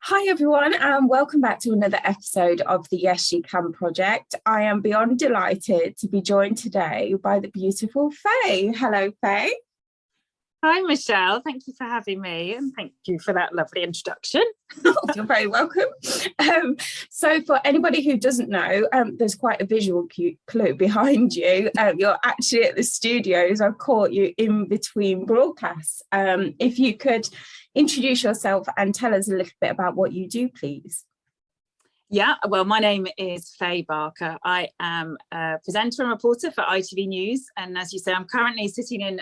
Hi everyone, and welcome back to another episode of the Yes She Can project. I am beyond delighted to be joined today by the beautiful Faye. Hello, Faye. Hi, Michelle. Thank you for having me, and thank you for that lovely introduction. Oh, you're very welcome. So for anybody who doesn't know, there's quite a visual clue behind you. You're actually at the studios. I've caught you in between broadcasts. If you could introduce yourself and tell us a little bit about what you do, please. Yeah, well, my name is Faye Barker. I am a presenter and reporter for ITV News. And as you say, I'm currently sitting in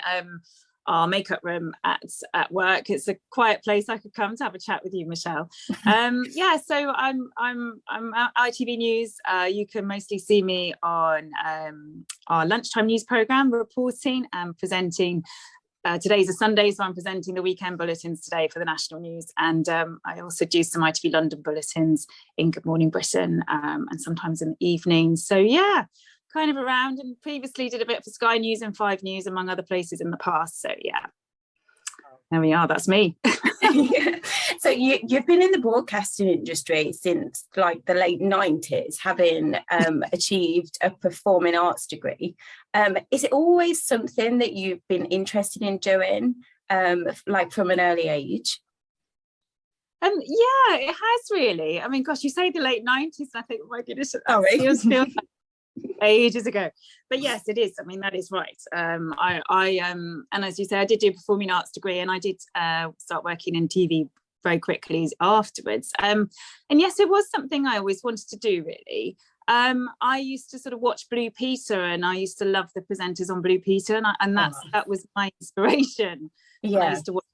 our makeup room at work. It's a quiet place I could come to have a chat with you, Michelle. Yeah, so I'm at ITV News. You can mostly see me on our lunchtime news programme, reporting and presenting. Today's a Sunday, so I'm presenting the weekend bulletins today for the national news. And I also do some ITV London bulletins in Good Morning Britain and sometimes in the evening. So yeah, kind of around, and previously did a bit for Sky News and 5 News, among other places in the past. So yeah, there we are, that's me. Yeah. So you've been in the broadcasting industry since like the late 90s, having achieved a performing arts degree. Is it always something that you've been interested in doing, like from an early age? Yeah, it has really. I mean, gosh, you say the late 90s, and I think, oh my goodness, Sorry. feels like ages ago. But yes, it is. I mean, that is right. And as you say, I did do a performing arts degree, and I did start working in TV very quickly afterwards. And yes, it was something I always wanted to do, really. I used to sort of watch Blue Peter, and I used to love the presenters on Blue Peter, and that was my inspiration. Yeah. I used to watch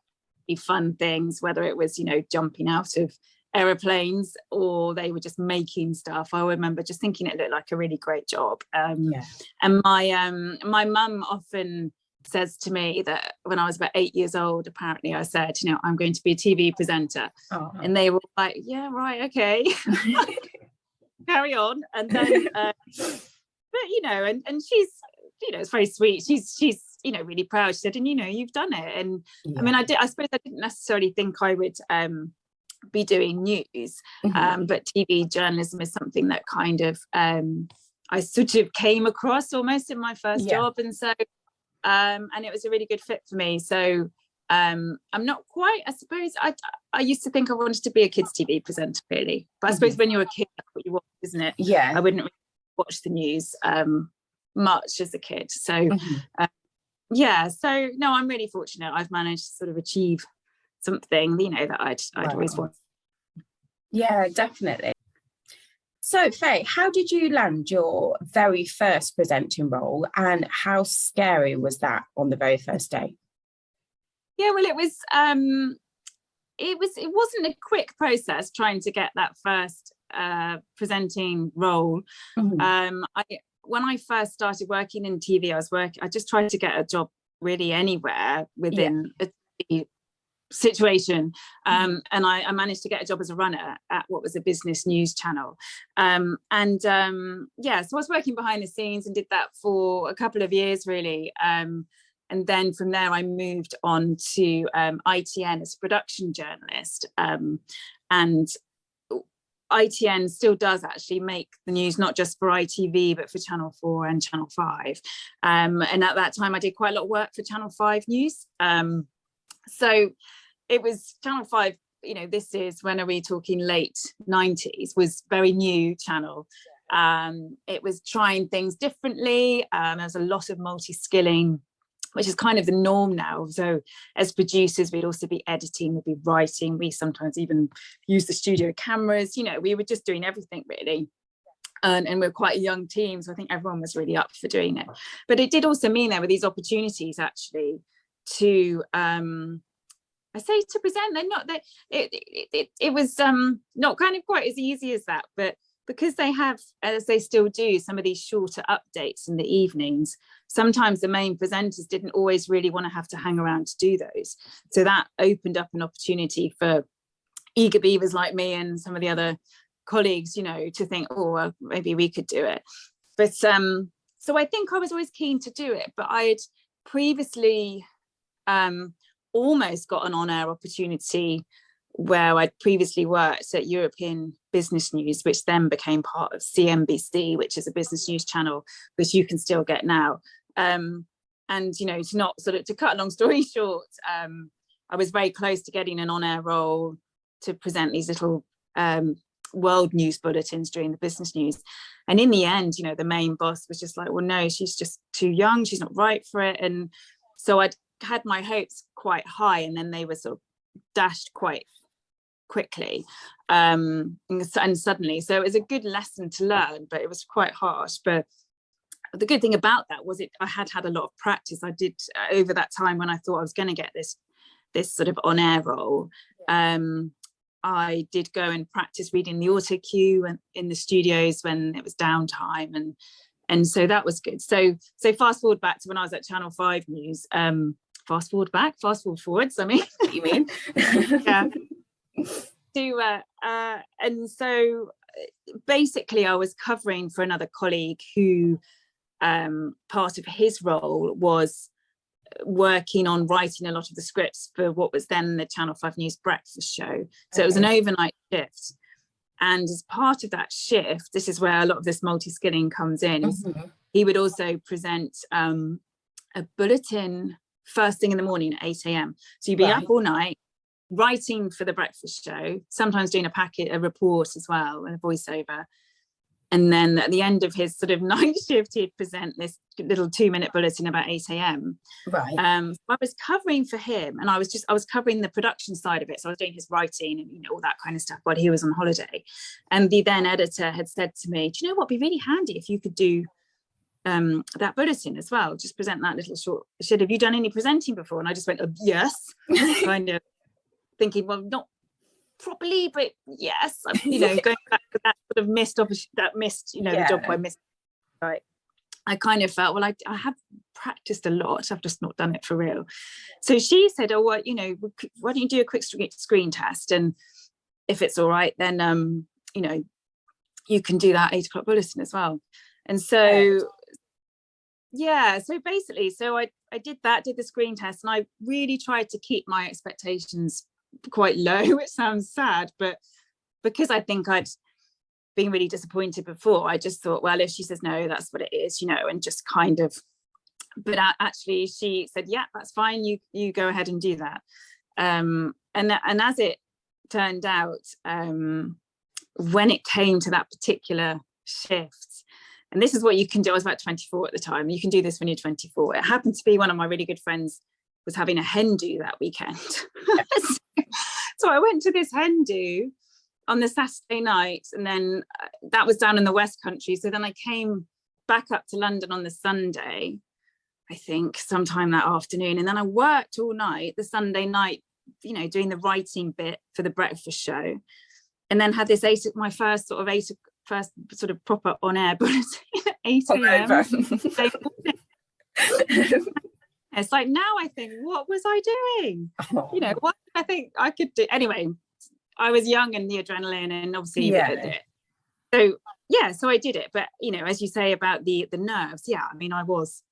fun things, whether it was, jumping out of aeroplanes or they were just making stuff. I remember just thinking it looked like a really great job. And my mum often says to me that when I was about 8 years old, apparently I said, I'm going to be a TV presenter. And they were like, yeah, right, okay. Carry on. And then but and she's it's very sweet. She's really proud. She said, and you've done it. And I mean, I suppose I didn't necessarily think I would be doing news, but TV journalism is something that kind of I sort of came across almost in my first job, and so and it was a really good fit for me. So I'm not quite, I suppose I used to think I wanted to be a kids TV presenter, really, but I suppose when you're a kid, that's what you want, isn't it? Yeah, I wouldn't really watch the news much as a kid, so yeah, so no, I'm really fortunate. I've managed to sort of achieve something that I'd always wanted. Yeah, definitely. So Faye, how did you land your very first presenting role, and how scary was that on the very first day? Yeah, well, it wasn't a quick process trying to get that first presenting role. When I first started working in TV, I just tried to get a job really anywhere within a TV situation, and I managed to get a job as a runner at what was a business news channel, so I was working behind the scenes and did that for a couple of years, really, and then from there I moved on to ITN as a production journalist, and ITN still does actually make the news, not just for ITV, but for Channel 4 and Channel 5. And at that time, I did quite a lot of work for Channel 5 News. So it was Channel 5, this is, when are we talking, late 90s, was very new channel. It was trying things differently. There was a lot of multi-skilling, which is kind of the norm now. So as producers, we'd also be editing, we'd be writing, we sometimes even use the studio cameras, we were just doing everything, really. And we're quite a young team, so I think everyone was really up for doing it. But it did also mean there were these opportunities actually to to present. They're not that it was not kind of quite as easy as that, but because they have, as they still do, some of these shorter updates in the evenings, sometimes the main presenters didn't always really want to have to hang around to do those. So that opened up an opportunity for eager beavers like me and some of the other colleagues, to think, oh, well, maybe we could do it. But so I think I was always keen to do it, but I had previously almost got an on-air opportunity where I'd previously worked at European Business News, which then became part of CNBC, which is a business news channel, which you can still get now. And, you know, to cut a long story short, I was very close to getting an on-air role to present these little world news bulletins during the business news. And in the end, you know, the main boss was just like, well, no, she's just too young, she's not right for it. And so I'd had my hopes quite high, and then they were sort of dashed quite quickly, and suddenly. So it was a good lesson to learn, but it was quite harsh. But the good thing about that was I had a lot of practice. I did over that time when I thought I was going to get this sort of on-air role. I did go and practice reading the auto cue and in the studios when it was downtime, and so that was good. So fast forward back to when I was at Channel 5 News. Fast forward forwards. I mean, what you mean? Yeah. And so basically, I was covering for another colleague who part of his role was working on writing a lot of the scripts for what was then the Channel 5 News breakfast show. So it was an overnight shift. And as part of that shift, this is where a lot of this multi-skilling comes in. Mm-hmm. He would also present a bulletin first thing in the morning at 8 a.m. So you'd be up all night writing for the breakfast show, sometimes doing a report as well, and a voiceover. And then at the end of his sort of night shift, he'd present this little 2-minute bulletin about 8 a.m. Right. I was covering for him, and I was covering the production side of it. So I was doing his writing and, you know, all that kind of stuff while he was on holiday. And the then editor had said to me, do you know what, it'd be really handy if you could do that bulletin as well, just present that little short. He said, have you done any presenting before? And I just went, yes, kind of thinking, well, not properly, but yes, you know, going back to that sort of missed, you know, the job I missed. Right. I kind of felt, well, I have practiced a lot, I've just not done it for real. So she said, oh, well, you know, why don't you do a quick screen test, and if it's all right, then you know, you can do that 8 o'clock bulletin as well. And so so basically, I did the screen test, and I really tried to keep my expectations quite low. It sounds sad, but because I think I'd been really disappointed before, I just thought, well, if she says no, that's what it is, you know, and just kind of, but actually she said, yeah, that's fine, you go ahead and do that. And as it turned out, when it came to that particular shift, and this is what you can do, I was about 24 at the time, you can do this when you're 24. It happened to be one of my really good friends was having a hen do that weekend. So I went to this hen do on the Saturday night, and then that was down in the West Country. So then I came back up to London on the Sunday, I think sometime that afternoon, and then I worked all night the Sunday night, you know, doing the writing bit for the breakfast show, and then had this my first sort of proper on-air bulletin at 8 a.m. It's like, now I think, what was I doing? Oh. You know, what I think I could do. Anyway, I was young and the adrenaline, and obviously so I did it. But, you know, as you say about the nerves, I mean, I was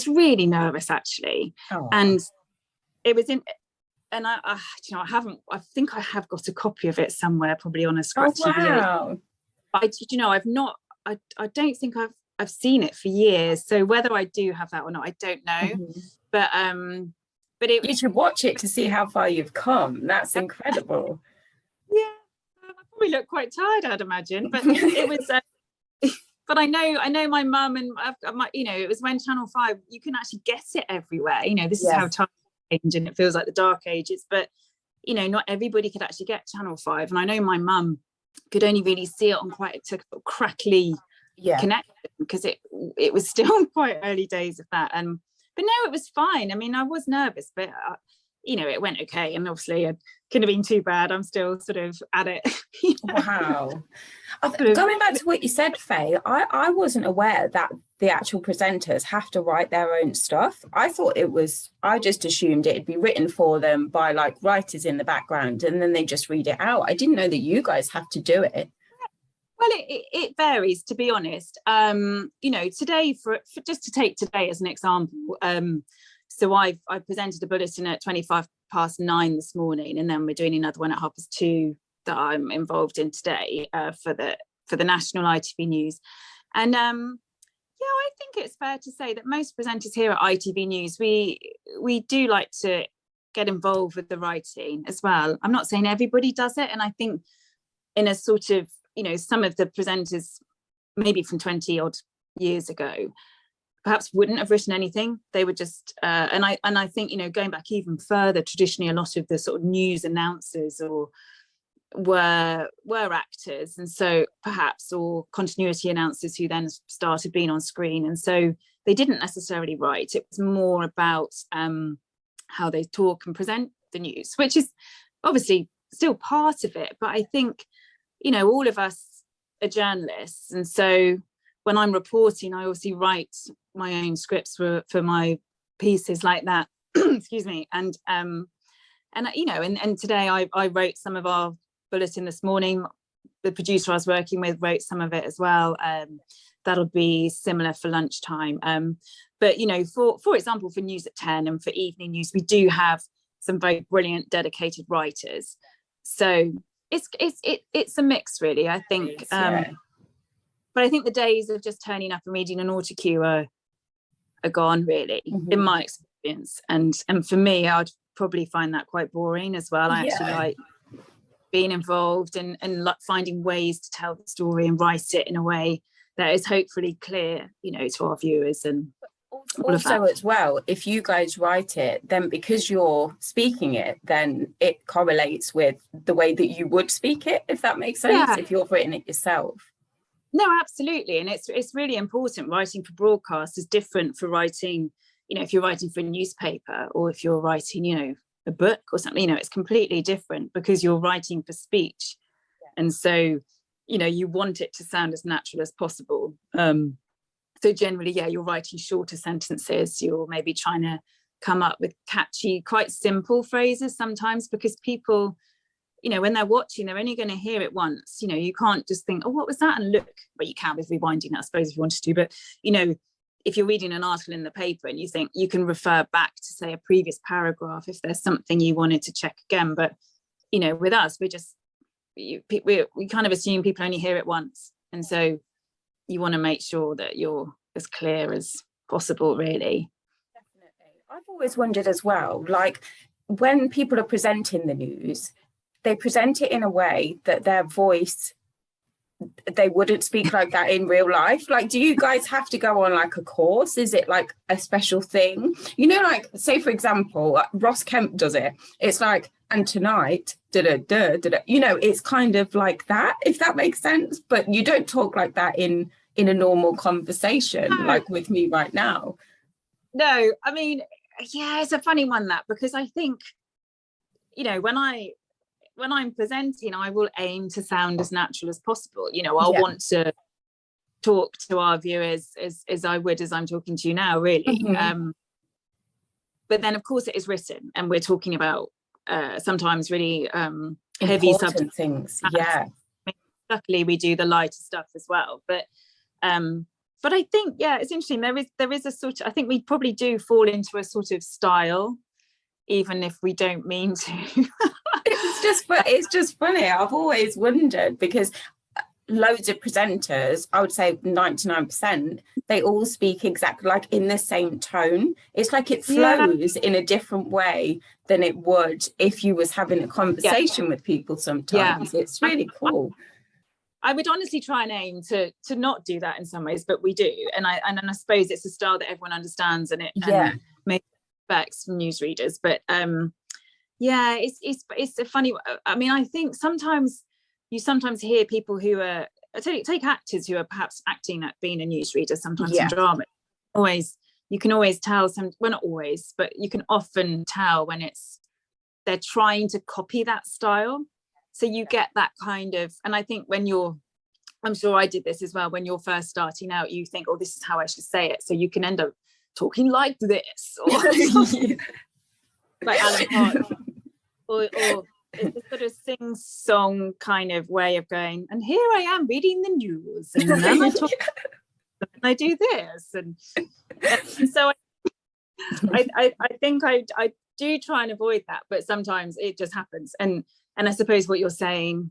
really nervous, actually. Oh. And it was and I think I have got a copy of it somewhere, probably on a scratch TV. But I don't think I've seen it for years. So whether I do have that or not, I don't know. Mm-hmm. But you should watch it to see how far you've come. That's incredible. Yeah, I probably look quite tired, I'd imagine. But it was. But I know my mum and you know, it was when Channel 5, you can actually get it everywhere. You know, this is how time changed, and it feels like the dark ages. But you know, not everybody could actually get Channel 5, and I know my mum could only really see it on quite a crackly connection, because it was still quite early days of that. But no, it was fine. I mean, I was nervous, but you know, it went okay, and obviously it couldn't have been too bad. I'm still sort of at it. Wow. Going back to what you said, Faye, I wasn't aware that the actual presenters have to write their own stuff. I just assumed it'd be written for them by like writers in the background, and then they just read it out. I didn't know that you guys have to do it. Well, it varies, to be honest. You know, today, for just to take today as an example, so I presented a bulletin at 25 9:30 this morning, and then we're doing another one at 2:30 that I'm involved in today for the national ITV News. And I think it's fair to say that most presenters here at ITV News, we do like to get involved with the writing as well. I'm not saying everybody does it, and I think in a sort of, some of the presenters maybe from 20 odd years ago perhaps wouldn't have written anything. They would just and I think, going back even further, traditionally a lot of the sort of news announcers were actors, and so perhaps, or continuity announcers who then started being on screen, and so they didn't necessarily write. It was more about how they talk and present the news, which is obviously still part of it, but I think, all of us are journalists, and so when I'm reporting, I obviously write my own scripts for my pieces like that. Excuse me. And today I wrote some of our bulletin this morning. The producer I was working with wrote some of it as well. That'll be similar for lunchtime. But for example, for News at 10 and for evening news, we do have some very brilliant dedicated writers. So it's a mix, really, I think. But I think the days of just turning up and reading an autocue are gone, really, in my experience. And for me, I'd probably find that quite boring as well. I actually like being involved and finding ways to tell the story and write it in a way that is hopefully clear, to our viewers. And also as well, if you guys write it, then because you're speaking it, then it correlates with the way that you would speak it, if that makes sense, if you've written it yourself. No, absolutely. And it's really important. Writing for broadcast is different for writing, if you're writing for a newspaper, or if you're writing, a book or something, it's completely different because you're writing for speech. And so, you want it to sound as natural as possible. So generally, you're writing shorter sentences. You're maybe trying to come up with catchy, quite simple phrases sometimes, because people, when they're watching, they're only going to hear it once. You can't just think, oh, what was that? And look, but you can with rewinding, I suppose, if you wanted to. But, if you're reading an article in the paper and you think you can refer back to, say, a previous paragraph if there's something you wanted to check again. But, with us, we kind of assume people only hear it once. And so you want to make sure that you're as clear as possible, really. Definitely. I've always wondered as well, like when people are presenting the news, they present it in a way that their voice, they wouldn't speak like that in real life. Like, do you guys have to go on like a course? Is it like a special thing? Like, say, for example, Ross Kemp does it. It's like, and tonight, it's kind of like that, if that makes sense. But you don't talk like that in a normal conversation, like with me right now. No, I mean, it's a funny one, that, because I think, when I'm presenting, I will aim to sound as natural as possible. I'll want to talk to our viewers as I would as I'm talking to you now, really. But then, of course, it is written, and we're talking about sometimes really heavy important things. Luckily, we do the lighter stuff as well. But I think, it's interesting. There is a sort of, I think we probably do fall into a sort of style, even if we don't mean to. It's just funny. I've always wondered, because loads of presenters, I would say 99%, they all speak exactly like in the same tone. It's like it flows in a different way than it would if you was having a conversation with people sometimes. It's really cool. I would honestly try and aim to not do that in some ways, but we do. And I suppose it's a style that everyone understands, and it makes effects from newsreaders. But it's a funny. I mean, I think sometimes you hear people who are, take actors who are perhaps acting at being a newsreader, sometimes in drama. You can always tell not always, but you can often tell when they're trying to copy that style. So you get that kind of, and I think I'm sure I did this as well, when you're first starting out, you think, oh, this is how I should say it. So you can end up talking like this, or like Alan Park, or it's a sort of sing-song kind of way of going, and here I am reading the news, and then I talk, and I do this, and so I think I do try and avoid that, but sometimes it just happens. And I suppose what you're saying,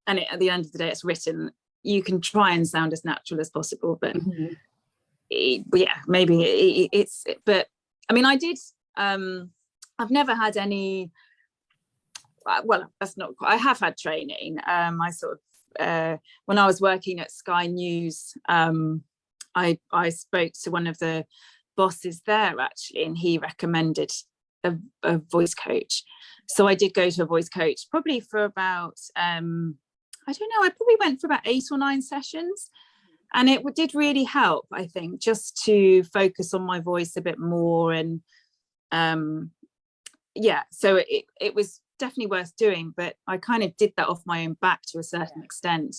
and at the end of the day it's written, you can try and sound as natural as possible, but maybe it's, but I mean, I did, I've never had any, well, that's not, I have had training. I sort of, when I was working at Sky News, I spoke to one of the bosses there actually, and he recommended a voice coach. So I did go to a voice coach probably for about, I don't know, I probably went for about 8 or 9 sessions. And it did really help, I think, just to focus on my voice a bit more. And so it was definitely worth doing, but I kind of did that off my own back to a certain extent.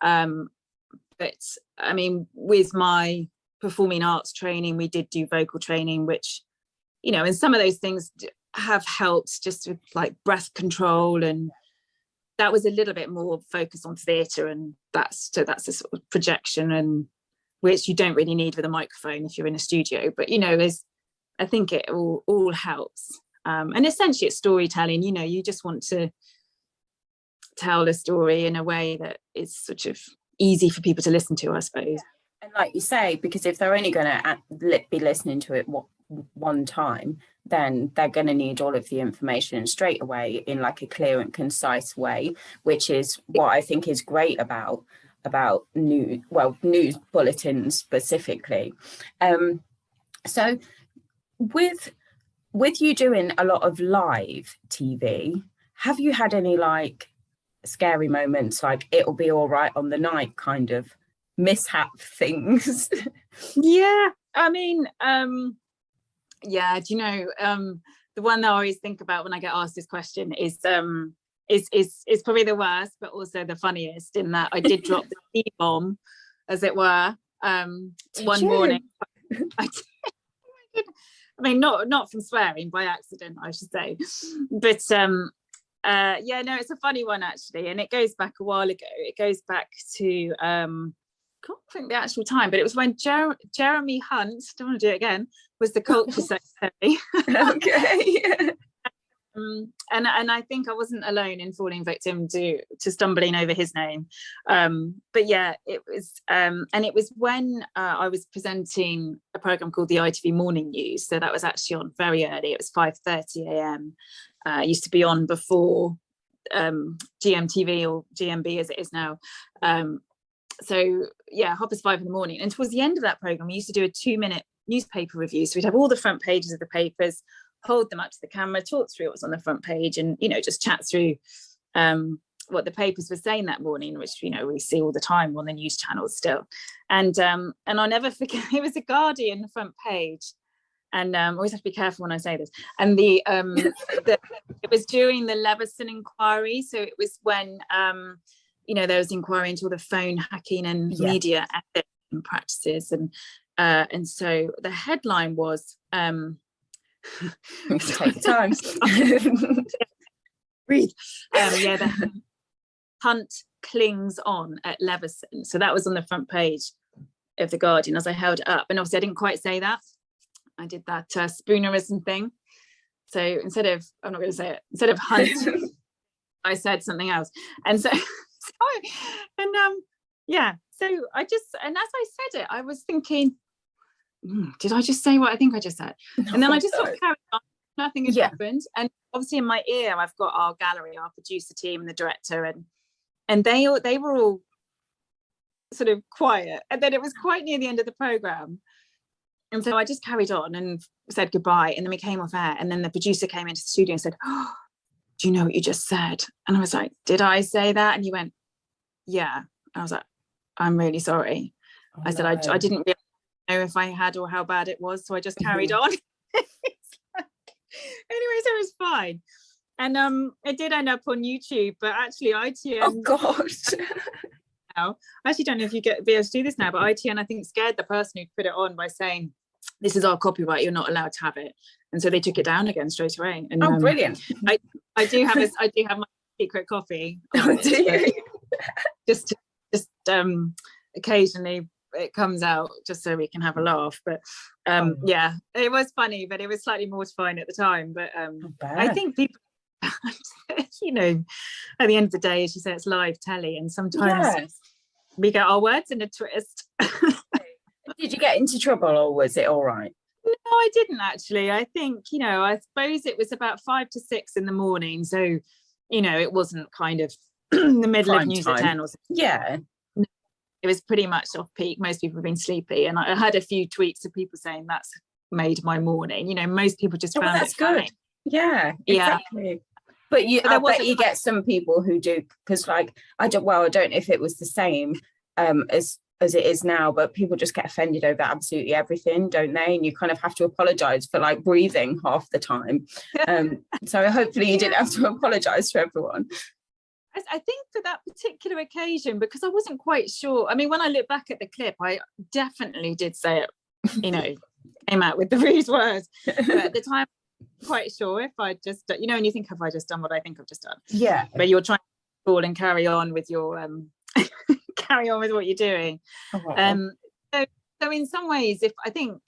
But I mean, with my performing arts training, we did do vocal training, which, you know, and some of those things have helped just with like breath control, and that was a little bit more focused on theatre, and that's a sort of projection, and which you don't really need with a microphone if you're in a studio, but you know, I think it all helps. And essentially it's storytelling, you know, you just want to tell a story in a way that is sort of easy for people to listen to, I suppose. Yeah. And like you say, because if they're only going to be listening to it one time, then they're going to need all of the information straight away in like a clear and concise way, which is what I think is great about news bulletins specifically. So with you doing a lot of live TV, have you had any like scary moments, like it'll be all right on the night kind of mishap things? Yeah, I mean, yeah, do you know, the one that I always think about when I get asked this question is probably the worst, but also the funniest, in that I did drop the C-bomb, as it were, one morning. I did. I mean, not from swearing, by accident, I should say. But yeah, no, it's a funny one actually, and it goes back a while ago. It goes back to can't think the actual time, but it was when Jeremy Hunt, don't want to do it again, was the culture secretary. Okay. And I think I wasn't alone in falling victim to stumbling over his name. But yeah, it was, and it was when I was presenting a program called the ITV Morning News. So that was actually on very early. It was 5:30 a.m. It used to be on before GMTV, or GMB as it is now. So yeah, 5:30 in the morning. And towards the end of that program, we used to do a 2-minute newspaper review. So we'd have all the front pages of the papers, hold them up to the camera, talk through what's on the front page, and, you know, just chat through what the papers were saying that morning, which, you know, we see all the time on the news channels still. And I'll never forget, it was a Guardian front page. And I always have to be careful when I say this. And it was during the Leveson inquiry. So it was when, you know, there was inquiry into all the phone hacking and media ethics and practices. And so the headline was, take time. Breathe. The Hunt clings on at Leveson. So that was on the front page of the Guardian as I held it up. And obviously I didn't quite say that. I did that spoonerism thing. So instead of, I'm not going to say it, instead of Hunt, I said something else. And so I just, and as I said it, I was thinking, did I just say what I think I just said? And then I just sort of carried on. Nothing had happened. And obviously in my ear, I've got our gallery, our producer team and the director, and they were all sort of quiet. And then it was quite near the end of the programme. And so I just carried on and said goodbye. And then we came off air. And then the producer came into the studio and said, "Oh, do you know what you just said?" And I was like, "Did I say that?" And he went, "Yeah." And I was like, "I'm really sorry." I said, I didn't really know if I had or how bad it was, so I just carried on. Anyway, so it was fine. And it did end up on YouTube, but actually ITN, oh god, now I actually don't know if you be able to do this now, but ITN I think scared the person who put it on by saying, "This is our copyright, you're not allowed to have it." And so they took it down again straight away. And brilliant. I do have my secret copy of it, just occasionally it comes out just so we can have a laugh. But yeah, it was funny, but it was slightly mortifying at the time. But I think people, you know, at the end of the day, as you say, it's live telly, and sometimes we get our words in a twist. Did you get into trouble, or was it all right? No, I didn't actually. I think, you know, I suppose it was about 5 to 6 in the morning, so, you know, it wasn't kind of the middle of news at 10 or something. Yeah, it was pretty much off peak. Most people have been sleepy, and I had a few tweets of people saying that's made my morning. You know, most people just found that's it funny. good. Yeah, exactly. But I bet you get some people who do, because like I don't know if it was the same as it is now, but people just get offended over absolutely everything, don't they? And you kind of have to apologize for like breathing half the time. So hopefully you didn't have to apologize to everyone. I think for that particular occasion, because I wasn't quite sure. I mean, when I look back at the clip, I definitely did say it, you know, came out with the rude words. But at the time, I'm quite sure if I just, you know, and you think, have I just done what I think I've just done? Yeah. But you're trying to fall and carry on with your, carry on with what you're doing. So in some ways, if I think,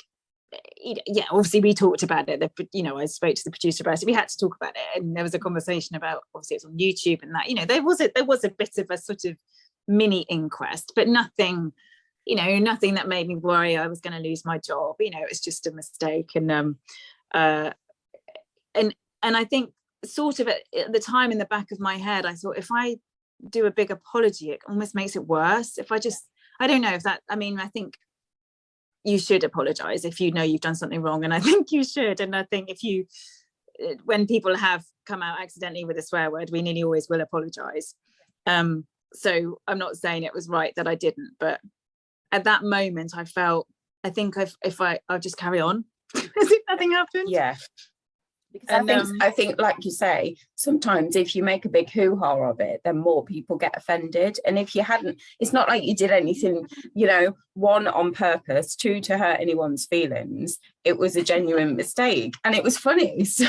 yeah, obviously we talked about it, you know, I spoke to the producer about it, we had to talk about it, and there was a conversation about, obviously it's on YouTube and that, you know, there was a bit of a sort of mini inquest, but nothing, you know, nothing that made me worry I was going to lose my job. You know, it was just a mistake. And I think sort of at the time, in the back of my head, I thought, if I do a big apology, it almost makes it worse. If I don't know if that, I mean, I think you should apologize if you know you've done something wrong, and I think you should. And I think when people have come out accidentally with a swear word, we nearly always will apologize. So I'm not saying it was right that I didn't, but at that moment I felt, I think if I'll just carry on as if nothing happened. Yeah. Because I think, like you say, sometimes if you make a big hoo-ha of it, then more people get offended. And if you hadn't, it's not like you did anything, you know, 1, on purpose, 2, to hurt anyone's feelings. It was a genuine mistake, and it was funny. So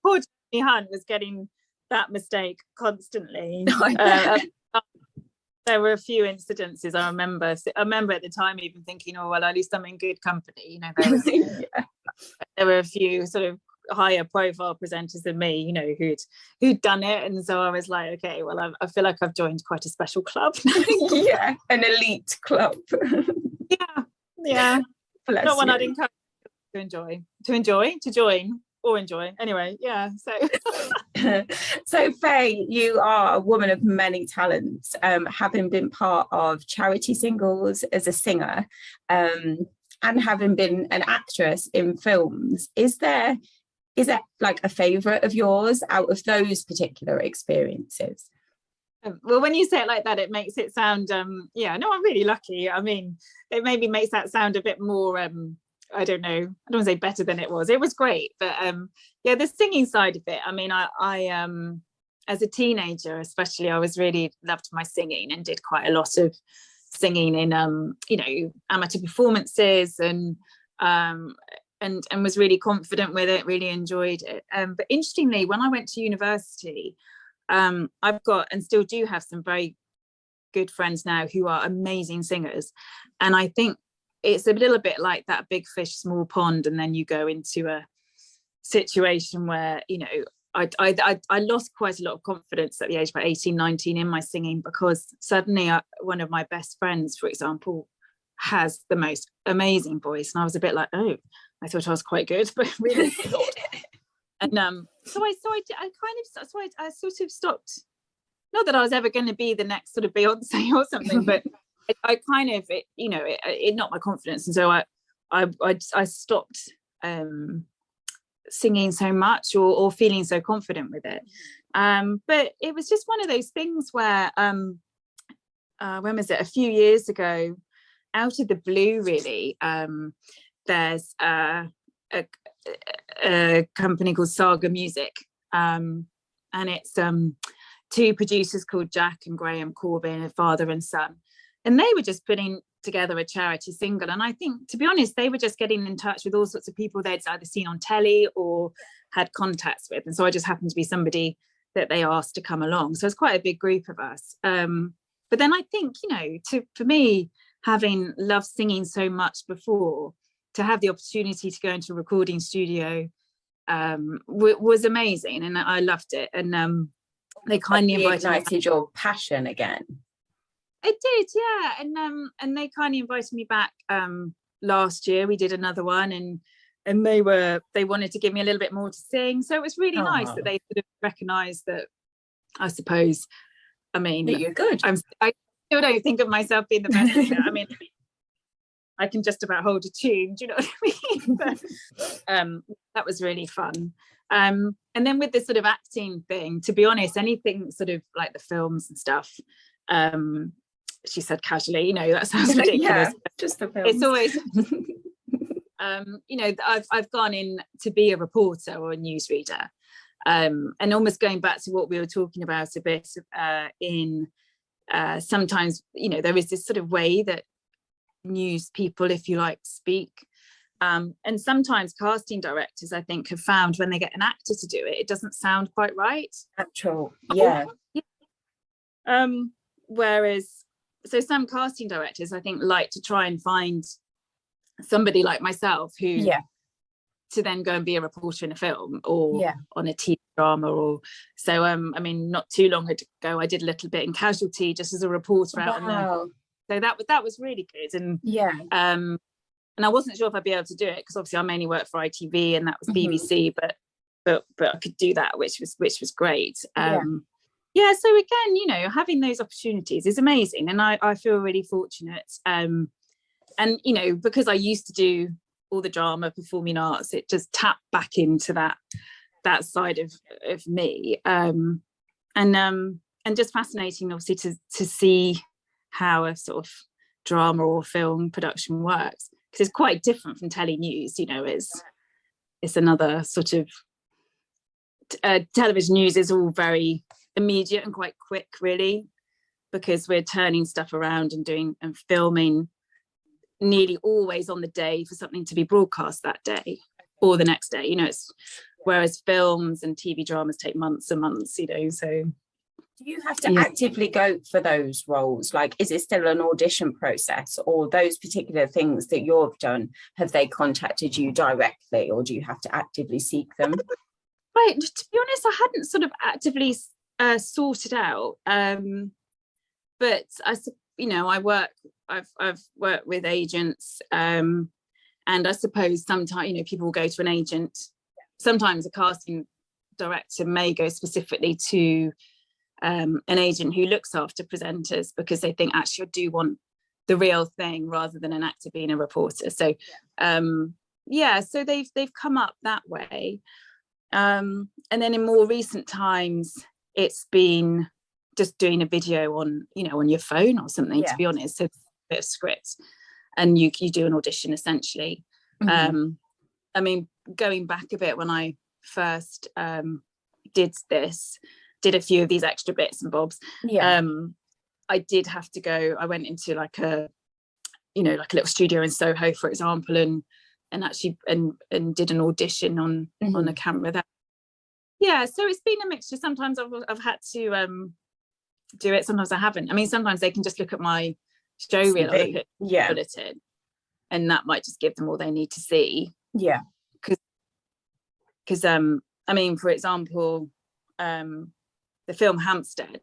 poor Jamie Hunt was getting that mistake constantly. There were a few incidences I remember at the time even thinking, oh well, at least I'm in good company, you know. There were a few sort of higher profile presenters than me, you know, who'd done it, and so I was like, okay, well, I feel like I've joined quite a special club. Yeah, an elite club. yeah Bless not one you. I'd encourage to join or enjoy anyway. Yeah, so Faye, you are a woman of many talents, having been part of charity singles as a singer, and having been an actress in films. Is there like a favorite of yours out of those particular experiences? Well, when you say it like that, it makes it sound I'm really lucky. I mean, it maybe makes that sound a bit more I don't know, I don't want to say better than it was. It was great, but yeah, the singing side of it, I mean, I as a teenager especially, I was really loved my singing and did quite a lot of singing in you know, amateur performances, and was really confident with it, really enjoyed it. But interestingly, when I went to university, I've got and still do have some very good friends now who are amazing singers, and I think it's a little bit like that big fish, small pond, and then you go into a situation where, you know, I lost quite a lot of confidence at the age of about 18, 19 in my singing, because suddenly one of my best friends, for example, has the most amazing voice, and I was a bit like, oh, I thought I was quite good, but really not. And so I sort of stopped. Not that I was ever going to be the next sort of Beyonce or something, but I kind of, you know, it knocked my confidence, and so I stopped singing so much or feeling so confident with it. But it was just one of those things where when was it? A few years ago, out of the blue, really, there's a company called Saga Music, and it's 2 producers called Jack and Graham Corbin, a father and son. And they were just putting together a charity single. And I think, to be honest, they were just getting in touch with all sorts of people they'd either seen on telly or had contacts with. And so I just happened to be somebody that they asked to come along. So it's quite a big group of us. But then I think, you know, for me, having loved singing so much before, to have the opportunity to go into a recording studio was amazing, and I loved it. And they kindly invited me back. Your passion again. It did, yeah. And they kindly invited me back last year. We did another one, and they wanted to give me a little bit more to sing. So it was really nice that they sort of recognised that, I suppose, I mean, that you're good. I still don't think of myself being the best singer. I mean, I can just about hold a tune, do you know what I mean? But that was really fun. And then with this sort of acting thing, to be honest, anything sort of like the films and stuff, she said casually, you know, that sounds ridiculous. Yeah, just the films. It's always, you know, I've gone in to be a reporter or a newsreader. And almost going back to what we were talking about a bit sometimes, you know, there is this sort of way that news people, if you like, speak. And sometimes casting directors, I think, have found when they get an actor to do it, it doesn't sound quite right. Actual, yeah. Whereas, so some casting directors, I think, like to try and find somebody like myself who to then go and be a reporter in a film or on a TV drama. Or so I mean, not too long ago I did a little bit in Casualty just as a reporter out on the, so that was really good. And and I wasn't sure if I'd be able to do it because obviously I mainly worked for ITV and that was BBC, but I could do that, which was great. So again, you know, having those opportunities is amazing, and I feel really fortunate. And you know, because I used to do all the drama, performing arts, it just tapped back into that side of me. And just fascinating, obviously, to see how a sort of drama or film production works, because it's quite different from telly news. You know, it's another sort of television news is all very immediate and quite quick, really, because we're turning stuff around and doing and filming nearly always on the day for something to be broadcast that day or the next day. You know, it's whereas films and TV dramas take months and months. You know, so. Do you have to actively go for those roles? Like, is it still an audition process, or those particular things that you've done, have they contacted you directly, or do you have to actively seek them? Right, to be honest, I hadn't sort of actively sorted out, but you know, I've worked with agents, and I suppose sometimes, you know, people will go to an agent. Sometimes a casting director may go specifically to an agent who looks after presenters because they think actually I do want the real thing rather than an actor being a reporter. So so they've come up that way. And then in more recent times, it's been just doing a video on, you know, on your phone or something, to be honest. So it's a bit of script and you do an audition essentially. I mean, going back a bit, when I first did a few of these extra bits and bobs, I did have to go, I went into like a little studio in Soho, for example, and actually and did an audition on a camera there. So it's been a mixture. Sometimes I've had to do it, sometimes I haven't. I mean, sometimes they can just look at my show reel or look at bulletin, and that might just give them all they need to see. Because I mean, for example, the film Hampstead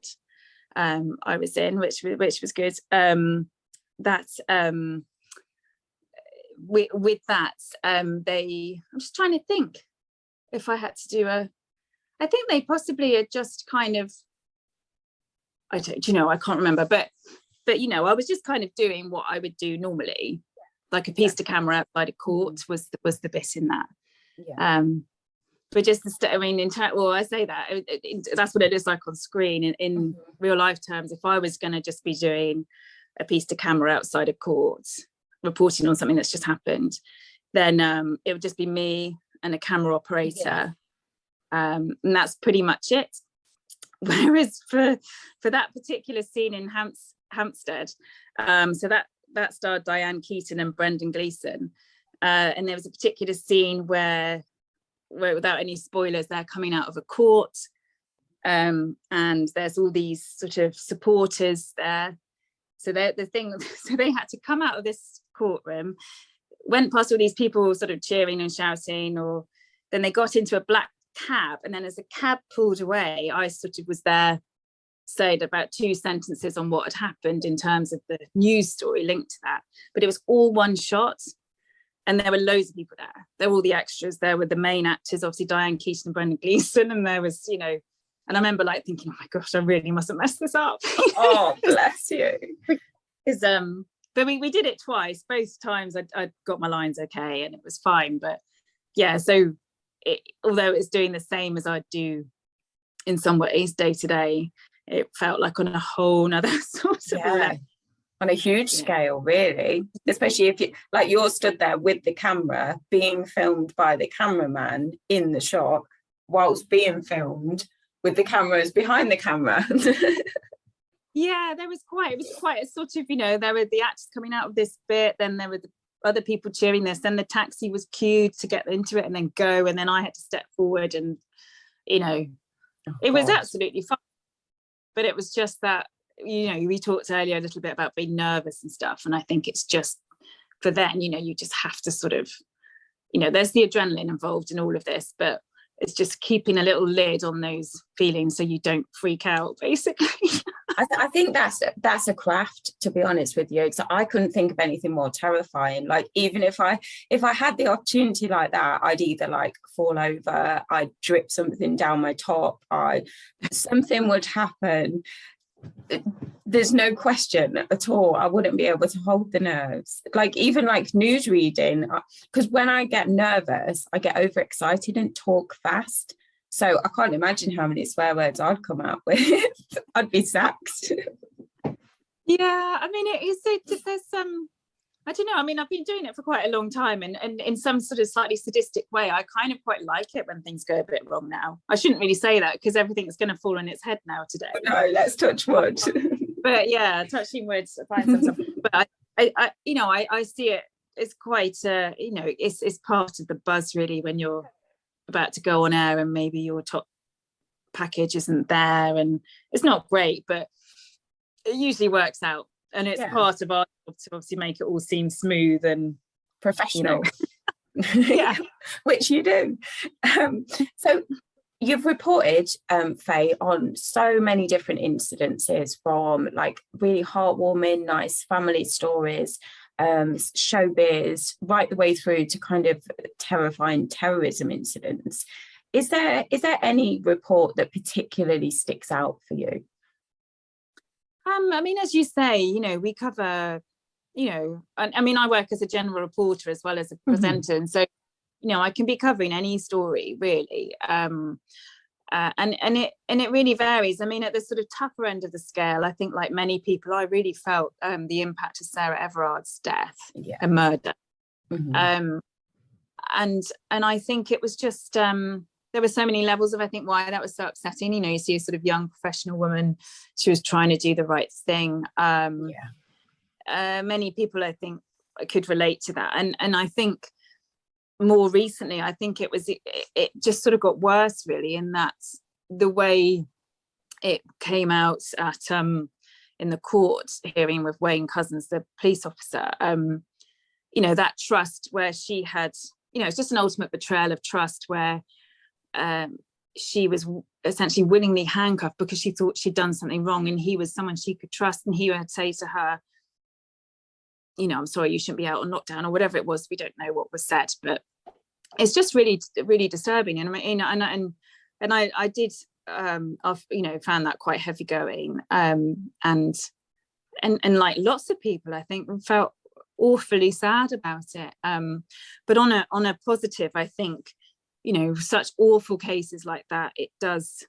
I was in, which was good. With that, I'm just trying to think if I had to do I think they possibly are just kind of, I can't remember, but you know, I was just kind of doing what I would do normally, like a piece to camera outside a court was the bit in that. But just I mean, I say that that's what it is like on screen. In real life terms, if I was going to just be doing a piece to camera outside a court, reporting on something that's just happened, then it would just be me and a camera operator, and that's pretty much it. Whereas for that particular scene in Hampstead, so that starred Diane Keaton and Brendan Gleeson, and there was a particular scene where without any spoilers, they're coming out of a court, and there's all these sort of supporters there, So so they had to come out of this courtroom, went past all these people sort of cheering and shouting, or then they got into a black cab, and then as the cab pulled away, I sort of was there, said about 2 sentences on what had happened in terms of the news story linked to that, but it was all one shot. And there were loads of people there. There were all the extras. There were the main actors, obviously Diane Keaton and Brendan Gleeson, and there was, and I remember like thinking, oh my gosh, I really mustn't mess this up. Oh, bless you. Because but we did it twice. Both times I got my lines okay, and it was fine. But yeah, so although it's doing the same as I do in some ways day to day, it felt like on a whole nother sort of level. On a huge scale, really, especially if you're stood there with the camera being filmed by the cameraman in the shot whilst being filmed with the cameras behind the camera. Yeah, it was quite a sort of, there were the actors coming out of this bit, then there were the other people cheering this, then the taxi was queued to get into it and then go, and then I had to step forward, and it was absolutely fun. But it was just that, we talked earlier a little bit about being nervous and stuff, and I think it's just for then, you just have to sort of, there's the adrenaline involved in all of this, but it's just keeping a little lid on those feelings so you don't freak out, basically. I think that's a craft, to be honest with you. So I couldn't think of anything more terrifying. Like, even if I had the opportunity like that, I'd either like fall over, I'd drip something down my top, something would happen. There's no question at all. I wouldn't be able to hold the nerves. Like, even like news reading, because when I get nervous, I get overexcited and talk fast. So I can't imagine how many swear words I'd come out with. I'd be sacked. Yeah, I mean, there's I don't know. I mean, I've been doing it for quite a long time, and in some sort of slightly sadistic way, I kind of quite like it when things go a bit wrong now. I shouldn't really say that because everything's going to fall on its head now today. No, let's touch wood. But yeah, touching wood, find some. But I see it. It's quite, it's part of the buzz really when you're about to go on air and maybe your top package isn't there, and it's not great, but it usually works out. And it's part of our job to obviously make it all seem smooth and professional. Yeah, which you do. So you've reported, Faye, on so many different incidences, from like really heartwarming, nice family stories, showbiz, right the way through to kind of terrifying terrorism incidents. Is there any report that particularly sticks out for you? I mean, as you say, we cover, I mean, I work as a general reporter as well as a presenter, and so, I can be covering any story really, and it really varies. I mean, at the sort of tougher end of the scale, I think, like many people, I really felt the impact of Sarah Everard's death and murder, and I think it was just. There were so many levels of, I think, why that was so upsetting. You see a sort of young professional woman, she was trying to do the right thing. Many people, I think, could relate to that. And I think more recently, I think it just sort of got worse, really, in that the way it came out at in the court hearing with Wayne Couzens, the police officer, that trust where she had, it's just an ultimate betrayal of trust, where she was essentially willingly handcuffed because she thought she'd done something wrong, and he was someone she could trust, and he would say to her, I'm sorry, you shouldn't be out on lockdown, or whatever it was. We don't know what was said, but it's just really, really disturbing. And I mean, and I did, found that quite heavy going, and like lots of people, I think, felt awfully sad about it. But on a positive, I think, such awful cases like that, it does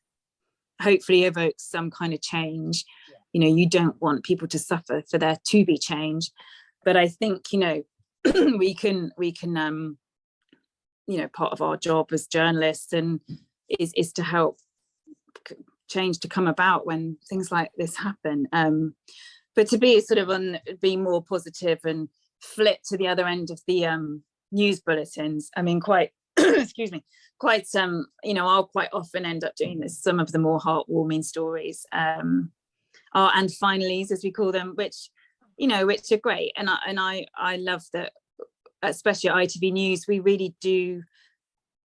hopefully evoke some kind of change. You don't want people to suffer for there to be change, but I think we can part of our job as journalists and is to help change to come about when things like this happen, but to be sort of be more positive and flip to the other end of the news bulletins. I mean, quite excuse me, I'll quite often end up doing this, some of the more heartwarming stories, and finalies, as we call them, which which are great. And I love that, especially at ITV News, we really do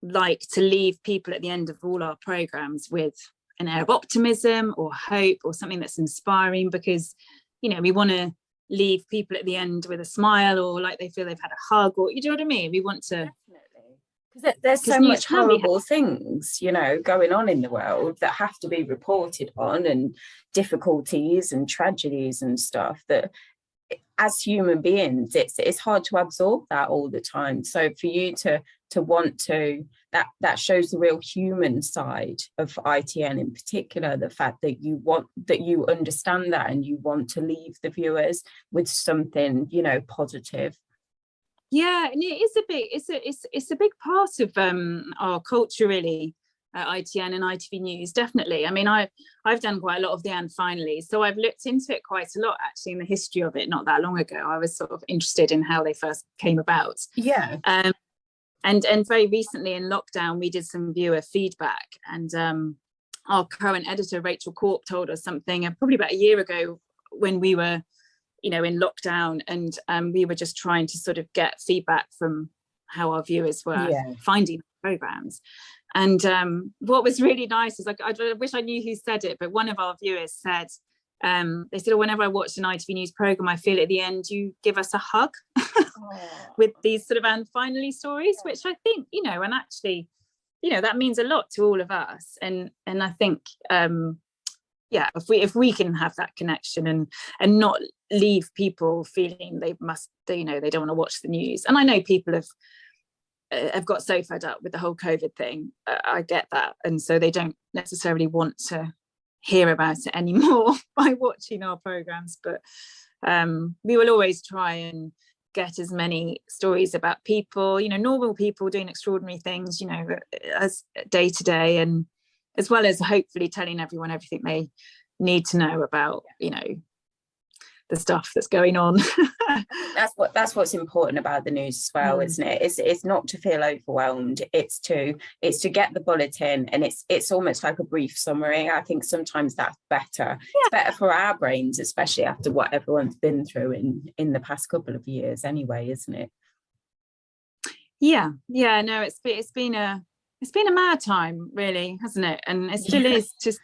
like to leave people at the end of all our programs with an air of optimism or hope or something that's inspiring, because we want to leave people at the end with a smile, or like they feel they've had a hug, or you know what I mean. We want to, definitely, because there's so much horrible things going on in the world that have to be reported on, and difficulties and tragedies and stuff that as human beings it's hard to absorb that all the time. So for you to want to, that shows the real human side of ITN, in particular the fact that you understand that, and you want to leave the viewers with something positive. Yeah, and it is it's a big part of our culture, really, at ITN and ITV News, definitely. I mean, I've done quite a lot of the Anne finally, so I've looked into it quite a lot, actually, in the history of it. Not that long ago, I was sort of interested in how they first came about. Yeah. And very recently in lockdown, we did some viewer feedback, and our current editor, Rachel Corp, told us something probably about a year ago when we were, in lockdown, and we were just trying to sort of get feedback from how our viewers were finding programs. And what was really nice is, I wish I knew who said it, but one of our viewers said, they said, whenever I watch an ITV News programme, I feel at the end you give us a hug with these sort of Anne finally stories, which I think, and actually, that means a lot to all of us. And I think, if we can have that connection and not leave people feeling they don't want to watch the news. And I know people have got so fed up with the whole COVID thing. I get that. And so they don't necessarily want to hear about it anymore by watching our programs. But we will always try and get as many stories about people, normal people doing extraordinary things, as day to day, and as well as hopefully telling everyone everything they need to know about, the stuff that's going on. That's what's important about the news as well, isn't it? It's not to feel overwhelmed. It's to get the bulletin, and it's almost like a brief summary. I think sometimes that's better. It's better for our brains, especially after what everyone's been through in the past couple of years, anyway, isn't it? No, it's been a mad time, really, hasn't it? And it still is. Just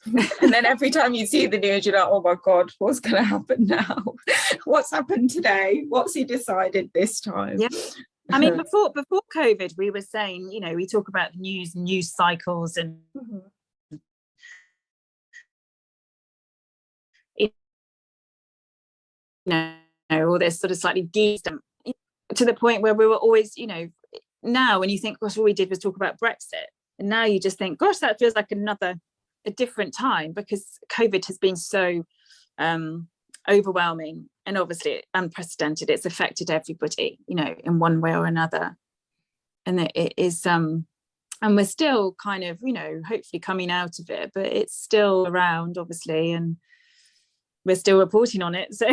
and then every time you see the news, you're like, oh my God, what's going to happen now? What's happened today? What's he decided this time? Yeah. I mean, before COVID, we were saying, we talk about the news cycles, and all this sort of slightly geeked to the point where we were always, now when you think, gosh, all we did was talk about Brexit, and now you just think, gosh, that feels like a different time, because COVID has been so overwhelming and obviously unprecedented. It's affected everybody, in one way or another. And it is, and we're still kind of, hopefully coming out of it, but it's still around, obviously, and we're still reporting on it. So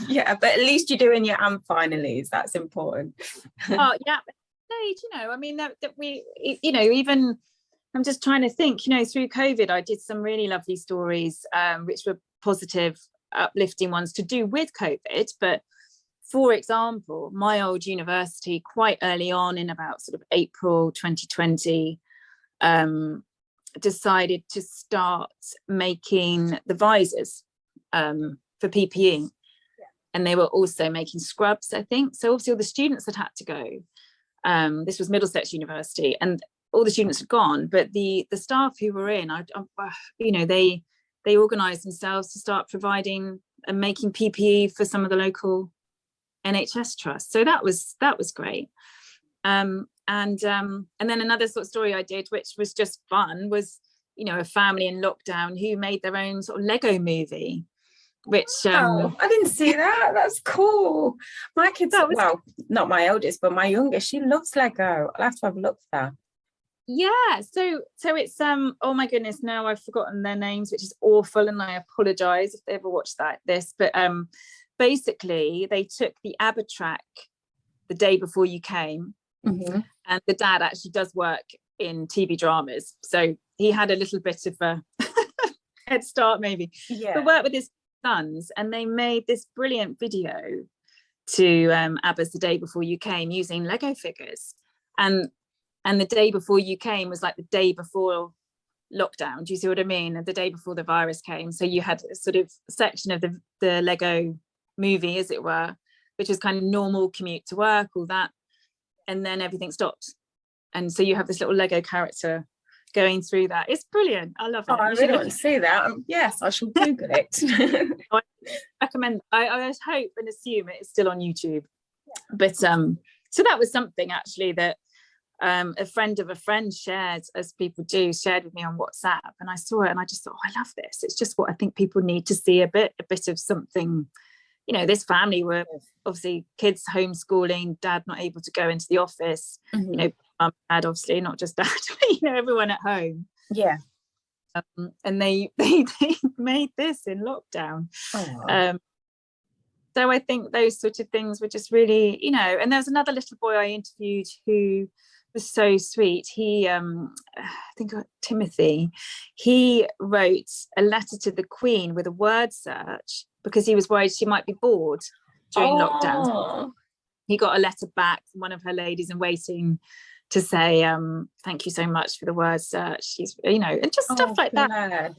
yeah, but at least you're doing your Anne finalies. That's important. Oh yeah, I mean that we, even. I'm just trying to think, through COVID, I did some really lovely stories, which were positive, uplifting ones to do with COVID. But for example, my old university, quite early on in about sort of April 2020, decided to start making the visors for PPE. Yeah. And they were also making scrubs, I think. So obviously all the students had to go. This was Middlesex University, and all the students had gone, but the staff who were in, they organised themselves to start providing and making PPE for some of the local NHS trusts. So that was great. And then another sort of story I did, which was just fun, was a family in lockdown who made their own sort of Lego movie. Which I didn't see that. That's cool. My kids, not my eldest, but my youngest, she loves Lego. I'll have to have a look for that. Yeah, so it's oh my goodness, now I've forgotten their names, which is awful, and I apologize if they ever watch this, but basically they took the ABBA track The Day Before You Came, and the dad actually does work in TV dramas, so he had a little bit of a head start maybe, but worked with this sons, and they made this brilliant video to ABBA's The Day Before You Came using Lego figures, and the day before you came was like the day before lockdown. Do you see what I mean? And the day before the virus came, so you had a sort of section of the Lego movie, as it were, which was kind of normal commute to work, all that, and then everything stopped, and so you have this little Lego character going through that. It's brilliant. I love it. I really want to see that. Yes, I shall Google it. I recommend. I hope and assume it is still on YouTube. But so that was something actually that a friend of a friend shared, as people do, shared with me on WhatsApp, and I saw it and I just thought, I love this. It's just what I think people need to see, a bit of something. You know, this family were obviously kids homeschooling, dad not able to go into the office, you know, mum, dad, obviously, not just dad, you know, everyone at home. Yeah. And they made this in lockdown. Oh. So I think those sort of things were just really, you know, and there's another little boy I interviewed who was so sweet. He, I think Timothy, he wrote a letter to the Queen with a word search because he was worried she might be bored during lockdown. He got a letter back from one of her ladies in waiting to say, thank you so much for the word search. She's, you know, and just stuff like that.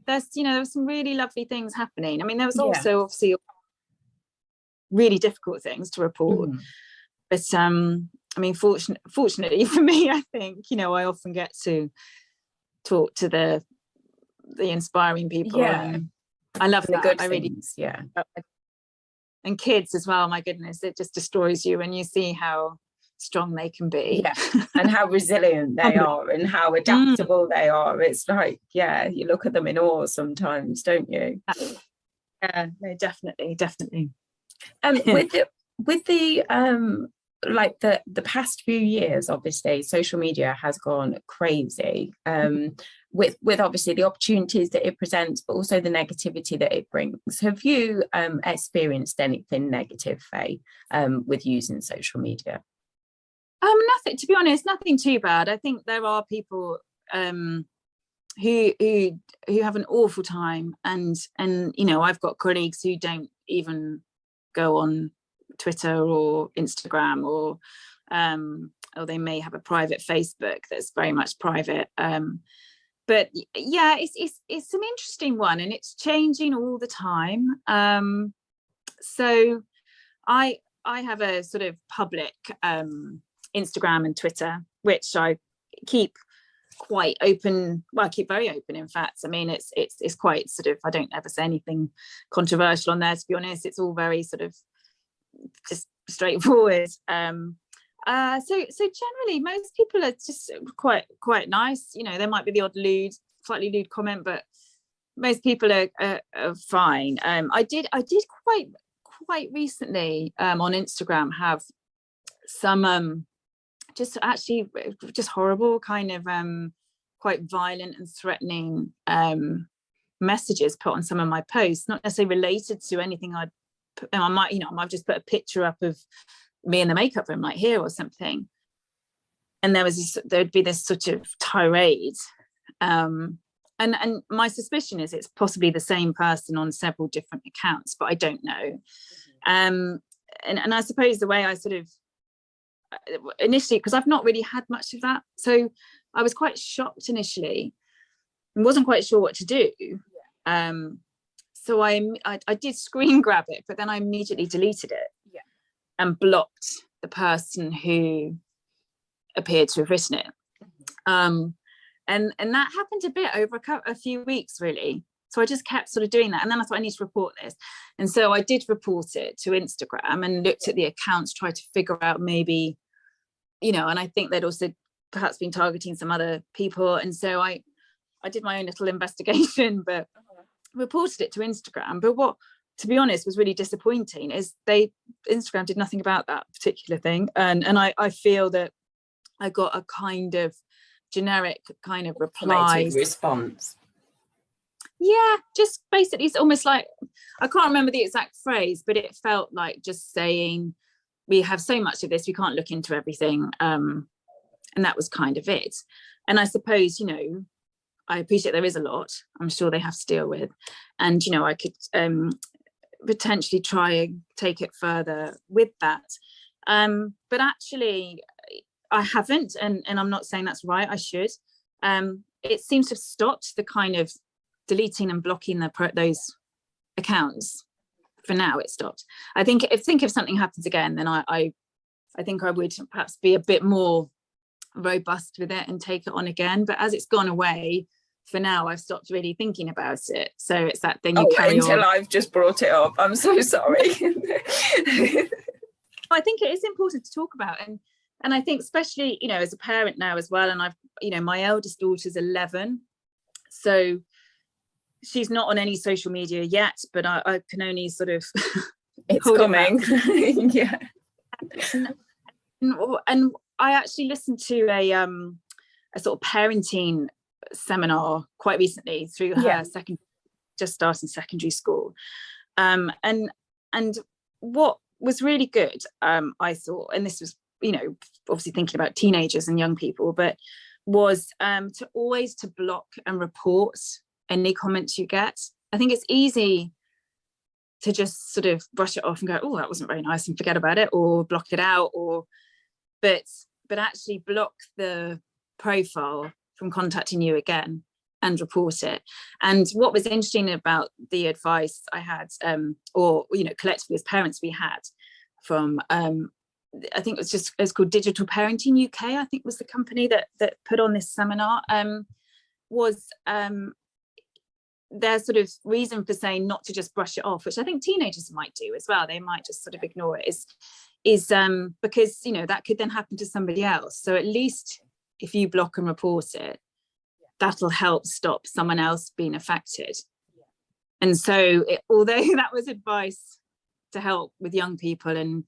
There's, you know, there were some really lovely things happening. I mean, there was also obviously really difficult things to report. But I mean, fortunately for me, I think, you know, I often get to talk to the inspiring people. And I love that. Good I really, things, and kids as well. My goodness, it just destroys you when you see how strong they can be, and how resilient they are, and how adaptable they are. It's like, you look at them in awe sometimes, don't you? Yeah, no, definitely. With the like the past few years, obviously social media has gone crazy, with obviously the opportunities that it presents, but also the negativity that it brings. Have you experienced anything negative, Faye, with using social media? Nothing, to be honest, nothing too bad. I think there are people who have an awful time, and you know, I've got colleagues who don't even go on Twitter or Instagram, or they may have a private Facebook that's very much private. But yeah, it's an interesting one, and it's changing all the time. So I have a sort of public Instagram and Twitter, which I keep quite open. Well, I keep very open, in fact. I mean, it's quite sort of, I don't ever say anything controversial on there, to be honest. It's all very sort of just straightforward. So generally most people are just quite nice. You know, there might be the odd slightly lewd comment, but most people are fine. I did quite recently on Instagram have some just horrible kind of quite violent and threatening messages put on some of my posts, not necessarily related to anything I might just put a picture up of me in the makeup room, like here or something, and there'd be this sort of tirade, and my suspicion is it's possibly the same person on several different accounts, but I don't know. And I suppose the way I sort of initially, because I've not really had much of that, so I was quite shocked initially and wasn't quite sure what to do. So I did screen grab it, but then I immediately deleted it and blocked the person who appeared to have written it. And that happened a bit over a few weeks, really. So I just kept sort of doing that. And then I thought, I need to report this. And so I did report it to Instagram and looked at the accounts, tried to figure out maybe, you know, and I think they'd also perhaps been targeting some other people. And so I did my own little investigation, but reported it to Instagram. But what, to be honest, was really disappointing is Instagram did nothing about that particular thing. And I feel that I got a kind of generic kind of reply. Response. Yeah, just basically it's almost like, I can't remember the exact phrase, but it felt like just saying, we have so much of this, we can't look into everything. And that was kind of it. And I suppose, you know, I appreciate there is a lot I'm sure they have to deal with, and I could potentially try and take it further with that, but actually I haven't, and I'm not saying that's right, I should. It seems to have stopped the kind of deleting and blocking those accounts. For now it stopped. I think if something happens again, then I think I would perhaps be a bit more robust with it and take it on again, but as it's gone away, for now I've stopped really thinking about it. So it's that thing you carry until on. I've just brought it up. I'm so sorry. I think it is important to talk about, and I think especially as a parent now as well, and I've my eldest daughter's 11, so she's not on any social media yet, but I can only sort of it's coming. Yeah. And I actually listened to a sort of parenting seminar quite recently through her just starting secondary school, and what was really good, I thought, and this was obviously thinking about teenagers and young people, but was to always to block and report any comments you get. I think it's easy to just sort of brush it off and go, oh, that wasn't very nice, and forget about it, or block it out, but actually block the profile from contacting you again and report it. And what was interesting about the advice I had, or collectively as parents we had from I think it's called Digital Parenting UK, I think was the company that put on this seminar, was their sort of reason for saying not to just brush it off, which I think teenagers might do as well. They might just sort of ignore it, is because that could then happen to somebody else. So at least if you block and report it, that'll help stop someone else being affected. And so although that was advice to help with young people and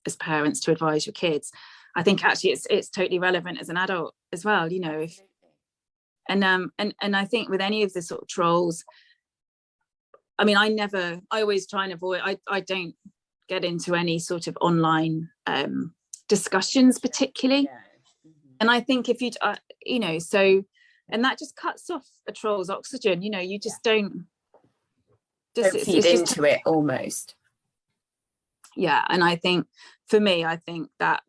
as parents to advise your kids, I think actually it's totally relevant as an adult as well, if and I think with any of the sort of trolls, I mean, I always try and avoid, I don't get into any sort of online discussions particularly. And I think if you so, and that just cuts off a troll's oxygen, you just don't feed into it almost. Yeah, and I think for me, I think that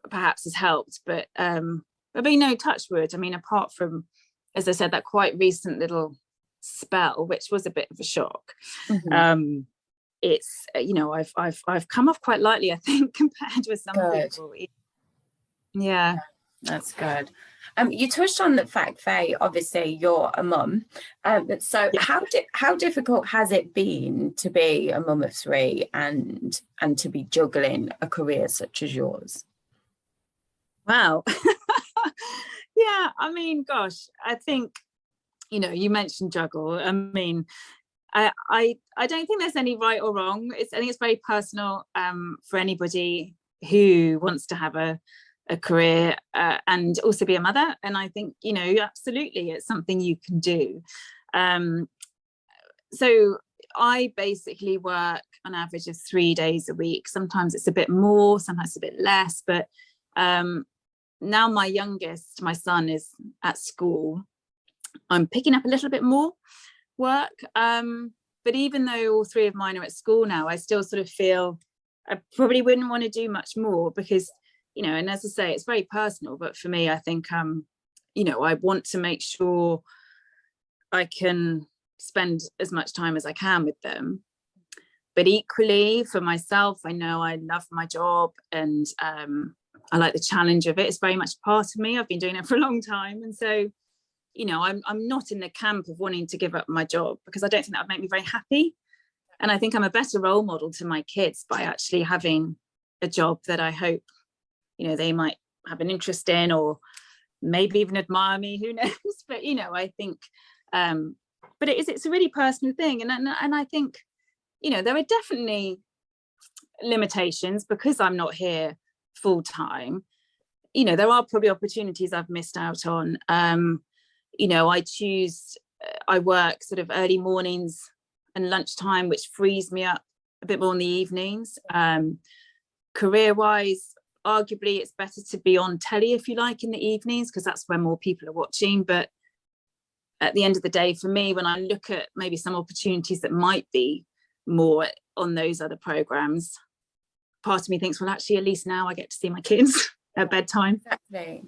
perhaps has helped, but touch wood, I mean, apart from, as I said, that quite recent little spell, which was a bit of a shock, it's I've come off quite lightly, I think, compared with some people. Yeah, that's good. You touched on the fact, Faye, obviously you're a mum, so how difficult has it been to be a mum of 3 and to be juggling a career such as yours? Wow. Yeah, I mean, gosh, I think you mentioned juggle. I mean, I don't think there's any right or wrong. I think it's very personal for anybody who wants to have a career and also be a mother. And I think absolutely it's something you can do. So I basically work on average of 3 days a week. Sometimes it's a bit more, sometimes a bit less, but now my youngest, my son, is at school, I'm picking up a little bit more work, but even though all 3 of mine are at school now, I still sort of feel I probably wouldn't want to do much more because and as I say, it's very personal, but for me, I think I want to make sure I can spend as much time as I can with them, but equally for myself, I know I love my job and I like the challenge of it. It's very much part of me. I've been doing it for a long time. And so, I'm not in the camp of wanting to give up my job because I don't think that would make me very happy. And I think I'm a better role model to my kids by actually having a job that I hope, they might have an interest in or maybe even admire me, who knows? But, I think, but it's a really personal thing. And I think, there are definitely limitations because I'm not here full time. There are probably opportunities I've missed out on. I work sort of early mornings and lunchtime, which frees me up a bit more in the evenings. Career wise, arguably it's better to be on telly, if you like, in the evenings, because that's when more people are watching. But at the end of the day, for me, when I look at maybe some opportunities that might be more on those other programs, part of me thinks, well, actually, at least now I get to see my kids at bedtime. Exactly.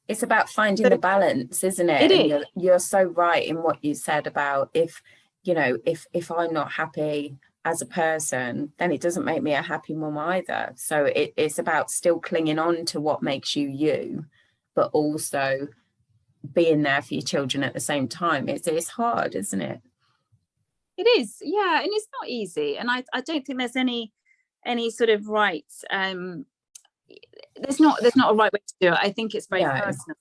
It's about finding the balance, isn't it? It is. You're so right in what you said about if I'm not happy as a person, then it doesn't make me a happy mum either. So it's about still clinging on to what makes you you, but also being there for your children at the same time. It's hard, isn't it? It is, yeah, and it's not easy. And I don't think there's any sort of right. There's not a right way to do it. I think it's very personal.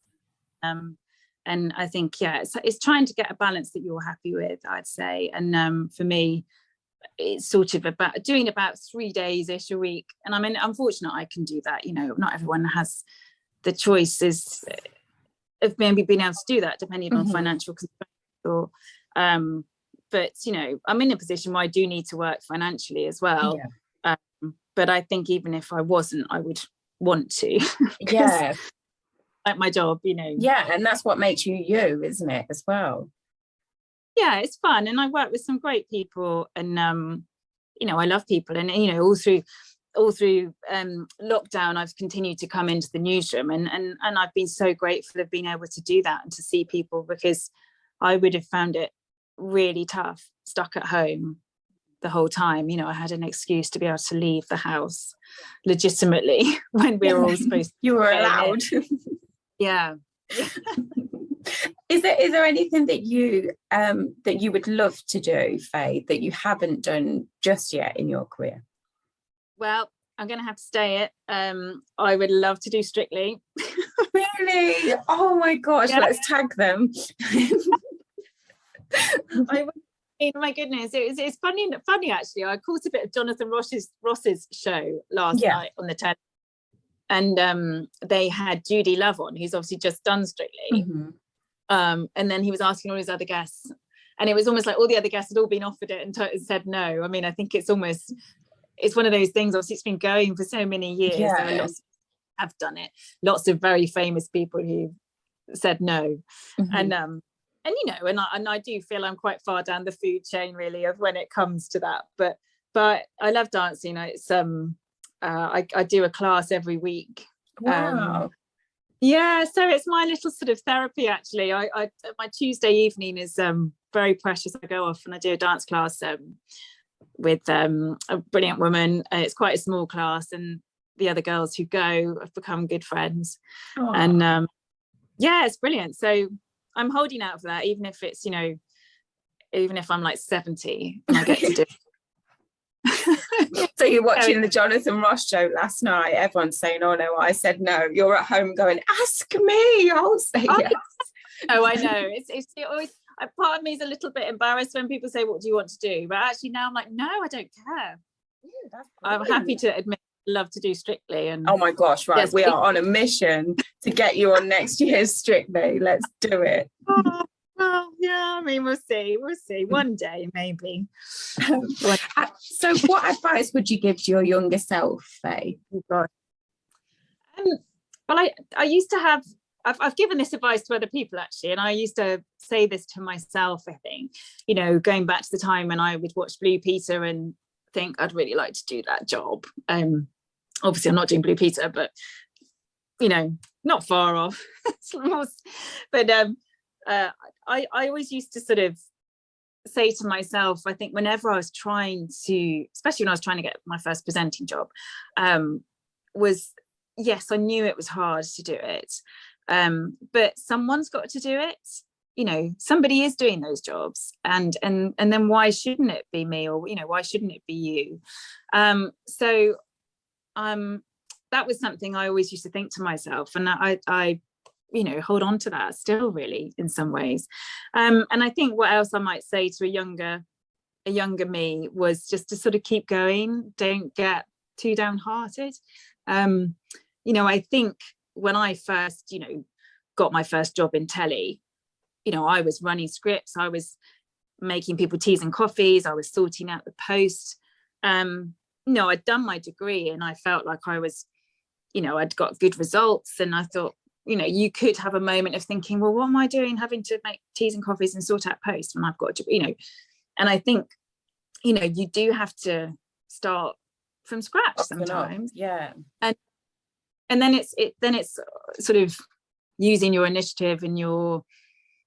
And I think, it's trying to get a balance that you're happy with, I'd say. And for me, it's sort of about doing about 3 days-ish a week. And I mean, unfortunately, I can do that. Not everyone has the choices of maybe being able to do that, depending on financial constraints. Or, but I'm in a position where I do need to work financially as well. Yeah. But I think even if I wasn't, I would want to. Yeah. Like my job, Yeah, and that's what makes you you, isn't it, as well? Yeah, it's fun, and I work with some great people, and I love people, and all through lockdown, I've continued to come into the newsroom, and I've been so grateful of being able to do that and to see people, because I would have found it really tough, stuck at home the whole time. I had an excuse to be able to leave the house legitimately when we were all supposed to. You were allowed. Yeah. Is there anything that you would love to do, Faye, that you haven't done just yet in your career? Well, I'm going to have to stay it. I would love to do Strictly. Really? Oh my gosh, yeah. Let's tag them. My goodness, it's funny actually. I caught a bit of Jonathan Ross's show last night on the 10th, and they had Judy Love on, who's obviously just done Strictly. And then he was asking all his other guests, and it was almost like all the other guests had all been offered it and said no. I mean, I think it's one of those things. Obviously, it's been going for so many years. Yeah. There are lots have done it. Lots of very famous people who said no, and I do feel I'm quite far down the food chain, really, of when it comes to that. But I love dancing. It's I do a class every week. Wow. Yeah, so it's my little sort of therapy, actually. I my Tuesday evening is very precious. I go off and I do a dance class with a brilliant woman. It's quite a small class, and the other girls who go have become good friends. Aww. And it's brilliant. So I'm holding out for that, even if it's even if I'm like 70 and I get to do it. So you're watching the Jonathan Ross show last night. Everyone's saying, "Oh no, I said no." You're at home going, "Ask me, I'll say yes." Oh, I know. It's always, part of me is a little bit embarrassed when people say, "What do you want to do?" But actually now I'm like, no, I don't care. Yeah, I'm happy to admit I love to do Strictly. And oh my gosh, right, we are on a mission to get you on next year's Strictly. Let's do it. Well, yeah, I mean, we'll see one day, maybe. So what advice would you give to your younger self, Faye? Well, I used to have, I've given this advice to other people, actually, and I used to say this to myself, I think, going back to the time when I would watch Blue Peter and think I'd really like to do that job. Obviously I'm not doing Blue Peter, but not far off. But I always used to sort of say to myself, I think whenever I was trying to, especially when I was trying to get my first presenting job, was, yes, I knew it was hard to do it, but someone's got to do it. Somebody is doing those jobs, and then why shouldn't it be me, or why shouldn't it be you? So that was something I always used to think to myself, and I hold on to that still, really, in some ways. And I think what else I might say to a younger me was just to sort of keep going, don't get too downhearted. I think when I first got my first job in telly, I was running scripts, I was making people teas and coffees, I was sorting out the post. I'd done my degree, and I felt like I was you know, I'd got good results, and I thought, you know, you could have a moment of thinking, well, what am I doing having to make teas and coffees and sort out posts when I've got to, you know. And I think, you know, you do have to start from scratch sometimes. Yeah. And then it's sort of using your initiative and your,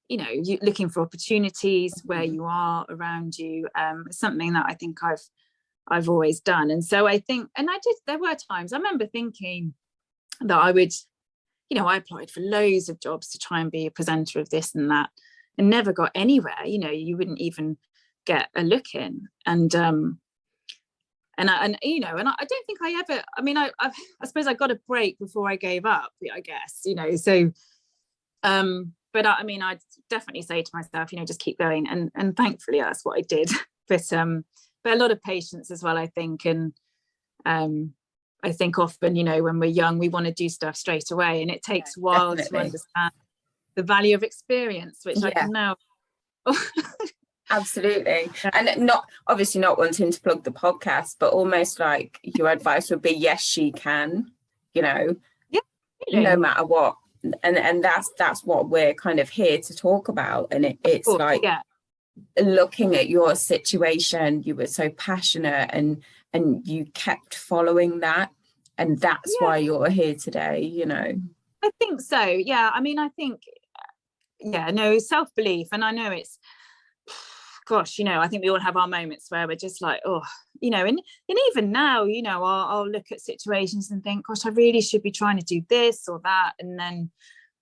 you know, you looking for opportunities where you are around you. Something that I think I've always done. And so I think, and there were times I remember thinking that I would, you know, I applied for loads of jobs to try and be a presenter of this and that, and never got anywhere. You know, you wouldn't even get a look in. And you know, and I don't think I ever, I mean, I suppose I got a break before I gave up, I guess, you know. So but I mean, I'd definitely say to myself, you know, just keep going, and thankfully that's what I did. But a lot of patience as well, I think. And I think often, you know, when we're young, we want to do stuff straight away, and it takes a while to understand the value of experience, which I can now. Absolutely. And not wanting to plug the podcast, but almost like your advice would be, yes, she can, you know, really. No matter what. And that's what we're kind of here to talk about. And it's like looking at your situation, you were so passionate and you kept following that, and that's why you're here today, you know. I think so. Yeah. I mean, I think, no, self-belief. And I know it's, gosh, you know, I think we all have our moments where we're just like, oh, you know, and even now, you know, I'll look at situations and think, gosh, I really should be trying to do this or that. And then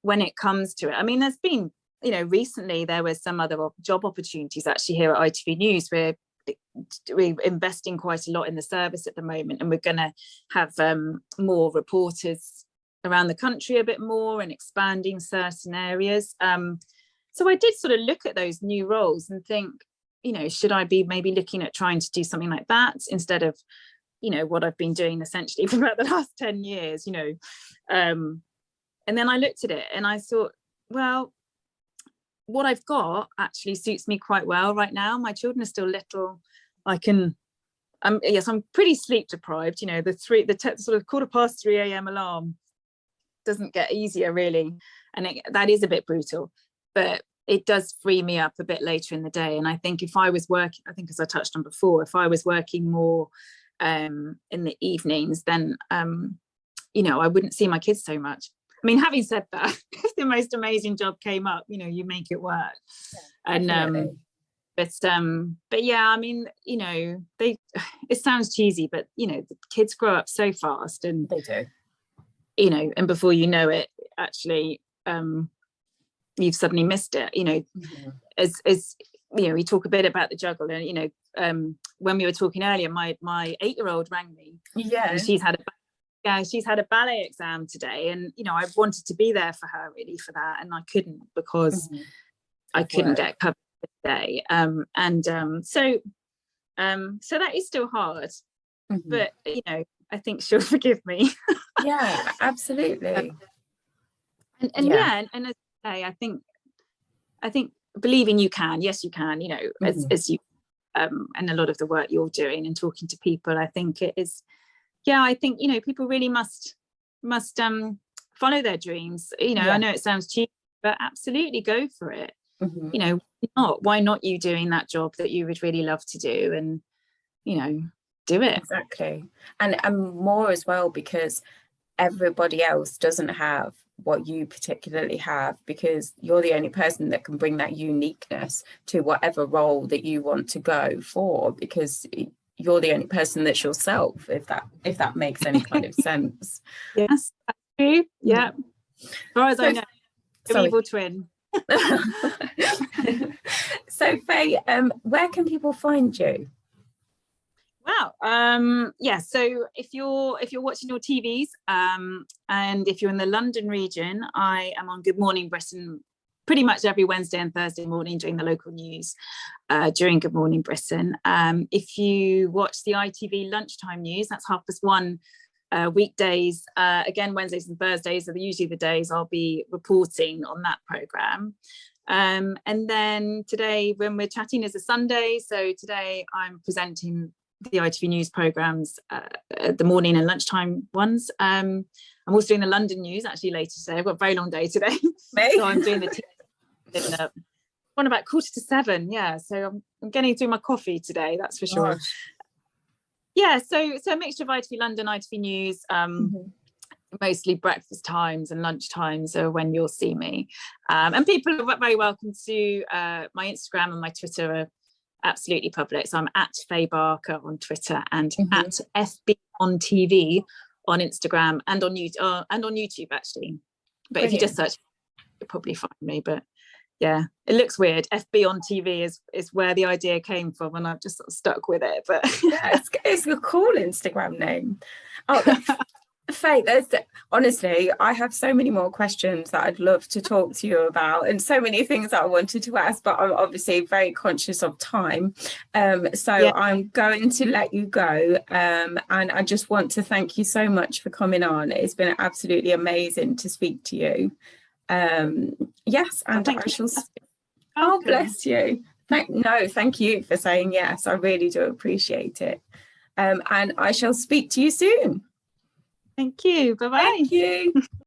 when it comes to it, I mean, there's been, you know, recently there was some other job opportunities actually here at ITV News. We're investing quite a lot in the service at the moment, and we're going to have more reporters around the country a bit more and expanding certain areas. So I did sort of look at those new roles and think, you know, should I be maybe looking at trying to do something like that instead of, you know, what I've been doing essentially for about the last 10 years, you know. And then I looked at it and I thought, well, what I've got actually suits me quite well right now. My children are still little. I'm pretty sleep deprived, you know. The sort of 3:15 a.m. alarm doesn't get easier really, and that is a bit brutal, but it does free me up a bit later in the day. And I think if I was working, I think as I touched on before, if I was working more in the evenings, then you know, I wouldn't see my kids so much. I mean, having said that, if the most amazing job came up, you know, you make it work. And but yeah, I mean, you know, it sounds cheesy, but you know, the kids grow up so fast, and they do, you know, and before you know it, actually you've suddenly missed it, you know. As you know, we talk a bit about the juggle, and you know, when we were talking earlier, my 8-year-old rang me. She's had a ballet exam today, and you know, I wanted to be there for her really for that, and I couldn't because I couldn't get covered today. So that is still hard, but you know, I think she'll forgive me. Yeah, absolutely. And as I say, I think believing you can, yes you can, you know, as you and a lot of the work you're doing and talking to people, I think it is, I think, you know, people really must follow their dreams, you know. I know it sounds cheap, but absolutely go for it. You know, why not you doing that job that you would really love to do, and you know, do it. Exactly. And more as well, because everybody else doesn't have what you particularly have, because you're the only person that can bring that uniqueness to whatever role that you want to go for, because you're the only person that's yourself, if that makes any kind of sense. Yes, that's true. Yeah, as far as I know, evil twin. So Faye, where can people find you? Wow. So if you're watching your TVs, and if you're in the London region, I am on Good Morning Britain pretty much every Wednesday and Thursday morning doing the local news during Good Morning Britain. If you watch the ITV lunchtime news, that's 1:30 weekdays. Again, Wednesdays and Thursdays are usually the days I'll be reporting on that programme. And then today, when we're chatting, is a Sunday. So today I'm presenting the ITV News programmes, the morning and lunchtime ones. I'm also doing the London News actually later today. I've got a very long day today. So I'm doing the on about 6:45. Yeah, so I'm getting through my coffee today, that's for sure. Yeah, so a mixture of ITV London, ITV News, mostly breakfast times and lunch times are when you'll see me. And people are very welcome to my Instagram and my Twitter are absolutely public. So I'm at Faye Barker on Twitter and at FB on TV on Instagram and on YouTube actually. But Brilliant. If you just search, you'll probably find me. But yeah, it looks weird. FB on TV is where the idea came from, and I've just sort of stuck with it. But yeah, it's a cool Instagram name. Oh, Faye, honestly, I have so many more questions that I'd love to talk to you about, and so many things that I wanted to ask, but I'm obviously very conscious of time. So I'm going to let you go. And I just want to thank you so much for coming on. It's been absolutely amazing to speak to you. Yes, and I shall. Oh, bless you. Thank you for saying yes. I really do appreciate it. And I shall speak to you soon. Thank you. Bye-bye. Thank you.